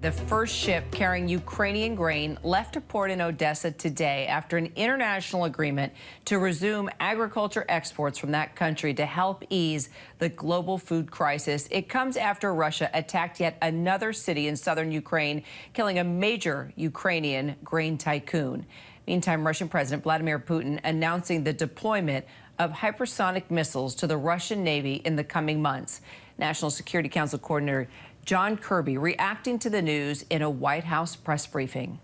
The first ship carrying Ukrainian grain left a port in Odessa today after an international agreement to resume agriculture exports from that country to help ease the global food crisis. It comes after Russia attacked yet another city in southern Ukraine, killing a major Ukrainian grain tycoon. Meantime, Russian President Vladimir Putin announcing the deployment of hypersonic missiles to the Russian Navy in the coming months. National Security Council Coordinator John Kirby reacting to the news in a White House press briefing.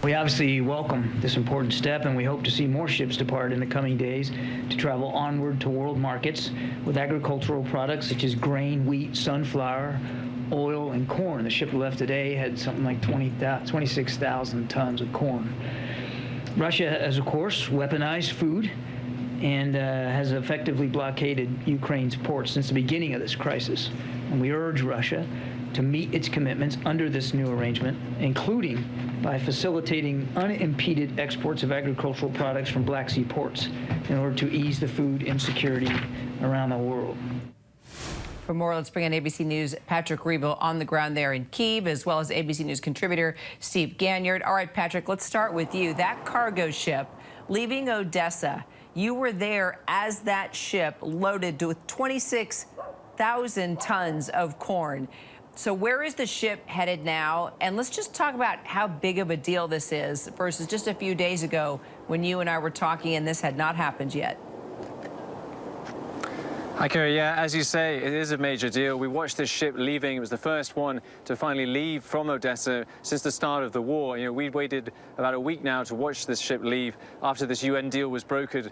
We obviously welcome this important step, and we hope to see more ships depart in the coming days to travel onward to world markets with agricultural products such as grain, wheat, sunflower, oil, and corn. The ship left today had something like 26,000 tons of corn. Russia has, of course, weaponized food and has effectively blockaded Ukraine's ports since the beginning of this crisis. And we urge Russia to meet its commitments under this new arrangement, including by facilitating unimpeded exports of agricultural products from Black Sea ports in order to ease the food insecurity around the world. For more, let's bring in ABC News' Patrick Reevell on the ground there in Kyiv, as well as ABC News contributor Steve Ganyard. All right, Patrick, let's start with you. That cargo ship leaving Odessa, you were there as that ship loaded with 26,000 tons of corn. So where is the ship headed now? And let's just talk about how big of a deal this is versus just a few days ago when you and I were talking and this had not happened yet. Hi, Kerry. Yeah, as you say, it is a major deal. We watched this ship leaving. It was the first one to finally leave from Odessa since the start of the war. You know, we'd waited about a week now to watch this ship leave after this UN deal was brokered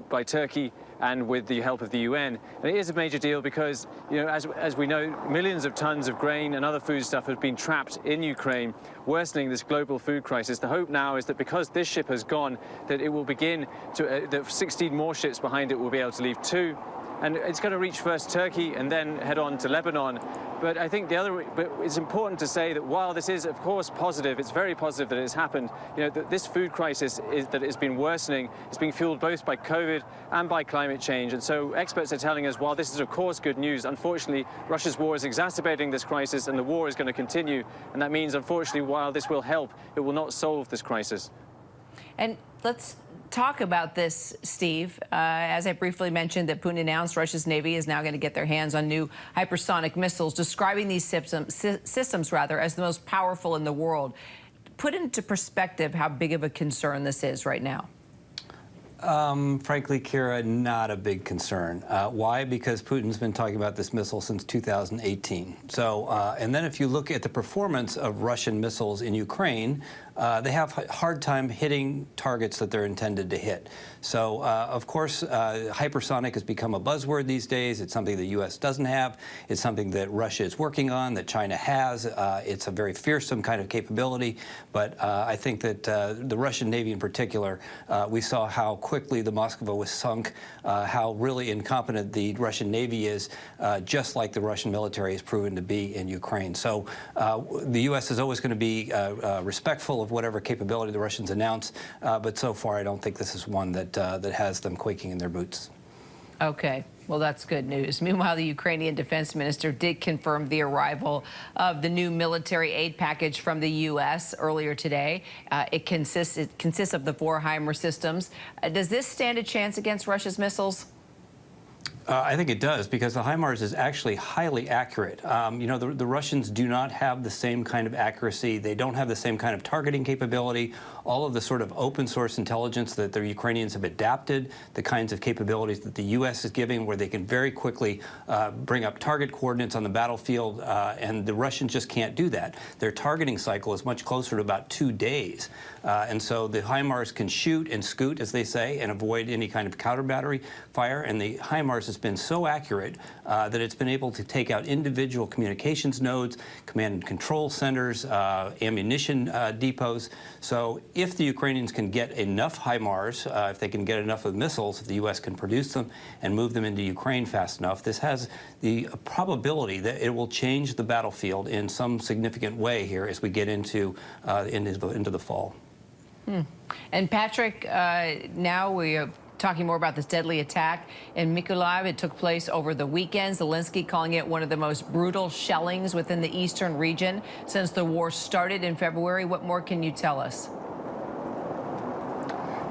by Turkey and with the help of the UN. And it is a major deal because, you know, as we know, millions of tons of grain and other foodstuff have been trapped in Ukraine, worsening this global food crisis. The hope now is that because this ship has gone, that it will begin to, that 16 more ships behind it will be able to leave too. And it's going to reach first Turkey and then head on to Lebanon. But I think but it's important to say that while this is, of course, positive, it's very positive that it has happened. You know, that this food crisis that has been worsening is being fueled both by COVID and by climate change. And so experts are telling us, while this is, of course, good news, unfortunately, Russia's war is exacerbating this crisis and the war is going to continue. And that means, unfortunately, while this will help, it will not solve this crisis. And let's talk about this, Steve. As I briefly mentioned, that Putin announced Russia's Navy is now going to get their hands on new hypersonic missiles, describing these systems as the most powerful in the world. Put into perspective how big of a concern this is right now. Frankly, Kira, not a big concern. Why? Because Putin's been talking about this missile since 2018. So, and then if you look at the performance of Russian missiles in Ukraine, they have a hard time hitting targets that they're intended to hit. So, of course, hypersonic has become a buzzword these days. It's something the U.S. doesn't have. It's something that Russia is working on, that China has. It's a very fearsome kind of capability. But I think that the Russian Navy in particular, we saw how quickly the Moskva was sunk, how really incompetent the Russian Navy is, just like the Russian military has proven to be in Ukraine. So the U.S. is always going to be respectful of whatever capability the Russians announce, but so far I don't think this is one that that has them quaking in their boots. Okay. Well, that's good news. Meanwhile, the Ukrainian defense minister did confirm the arrival of the new military aid package from the U.S. earlier today. It consists of the 4 HIMARS systems. Does this stand a chance against Russia's missiles? I think it does, because the HIMARS is actually highly accurate. You know, the Russians do not have the same kind of accuracy. They don't have the same kind of targeting capability. All of the sort of open source intelligence that the Ukrainians have adapted, the kinds of capabilities that the U.S. is giving, where they can very quickly bring up target coordinates on the battlefield, and the Russians just can't do that. Their targeting cycle is much closer to about 2 days. And so the HIMARS can shoot and scoot, as they say, and avoid any kind of counter battery fire. And the HIMARS has been so accurate that it's been able to take out individual communications nodes, command and control centers, ammunition depots. So if the Ukrainians can get enough HIMARS, if they can get enough of missiles, if the U.S. can produce them and move them into Ukraine fast enough, this has the probability that it will change the battlefield in some significant way here as we get into the fall. And Patrick, now we have talking more about this deadly attack in Mykolaiv. It took place over the weekend. Zelensky calling it one of the most brutal shellings within the eastern region since the war started in February. What more can you tell us?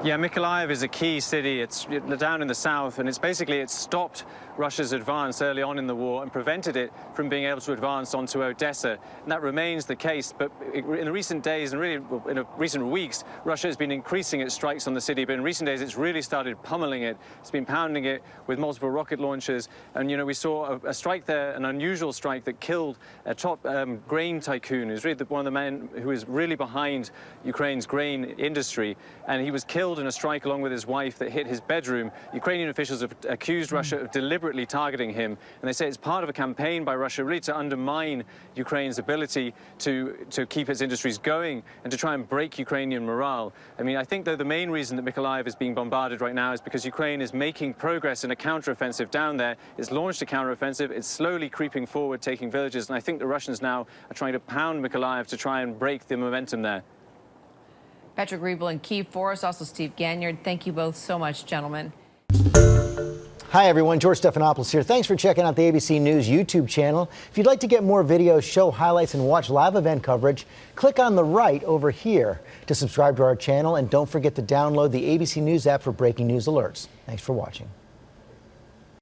Yeah, Mykolaiv is a key city. It's down in the south, and it stopped Russia's advance early on in the war and prevented it from being able to advance onto Odessa. And that remains the case. But in the recent days and really in recent weeks, Russia has been increasing its strikes on the city. But in recent days, it's really started pummeling it. It's been pounding it with multiple rocket launchers. And, you know, we saw a strike there, an unusual strike that killed a top grain tycoon, who's really one of the men who is really behind Ukraine's grain industry. And he was killed in a strike along with his wife that hit his bedroom. Ukrainian officials have accused Russia of deliberately targeting him, and they say it's part of a campaign by Russia really to undermine Ukraine's ability to keep its industries going and to try and break Ukrainian morale. I mean, I think, though, the main reason that Mykolaiv is being bombarded right now is because Ukraine is making progress in a counteroffensive down there. It's launched a counteroffensive. It's slowly creeping forward, taking villages, and I think the Russians now are trying to pound Mykolaiv to try and break the momentum there. Patrick Reevell in Kyiv for us, also Steve Ganyard. Thank you both so much, gentlemen. Hi, everyone. George Stephanopoulos here. Thanks for checking out the ABC News YouTube channel. If you'd like to get more videos, show highlights, and watch live event coverage, click on the right over here to subscribe to our channel. And don't forget to download the ABC News app for breaking news alerts. Thanks for watching.